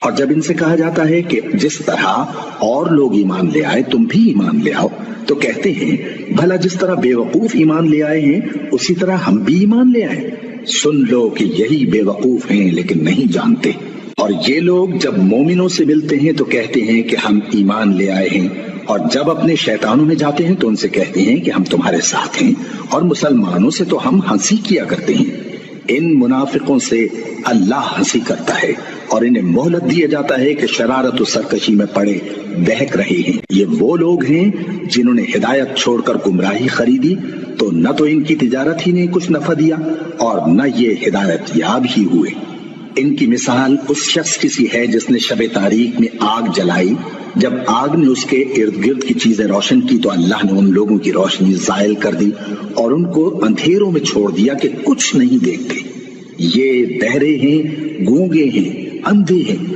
اور جب ان سے کہا جاتا ہے کہ جس طرح اور لوگ ایمان لے آئے تم بھی ایمان لے آؤ، تو کہتے ہیں بھلا جس طرح بے وقوف ایمان لے آئے ہیں اسی طرح ہم بھی ایمان لے آئے۔ سن لو کہ یہی بے وقوف ہیں لیکن نہیں جانتے۔ اور یہ لوگ جب مومنوں سے ملتے ہیں تو کہتے ہیں کہ ہم ایمان لے آئے ہیں، اور جب اپنے شیطانوں میں جاتے ہیں تو ان سے کہتے ہیں کہ ہم تمہارے ساتھ ہیں، اور مسلمانوں سے تو ہم ہنسی کیا کرتے ہیں۔ ان منافقوں سے اللہ ہنسی کرتا ہے اور انہیں مہلت دیا جاتا ہے کہ شرارت و سرکشی میں پڑے بہک رہے ہیں۔ یہ وہ لوگ ہیں جنہوں نے ہدایت چھوڑ کر گمراہی خریدی، تو نہ تو ان کی تجارت ہی نے کچھ نفع دیا اور نہ یہ ہدایت یاب ہی ہوئے۔ ان کی مثال اس شخص کی سی ہے جس نے شب تاریک میں آگ جلائی، جب آگ نے اس کے ارد گرد کی چیزیں روشن کی تو اللہ نے ان لوگوں کی روشنی زائل کر دی اور ان کو اندھیروں میں چھوڑ دیا کہ کچھ نہیں دیکھتے۔ یہ بہرے ہیں، گونگے ہیں، اندھے ہیں۔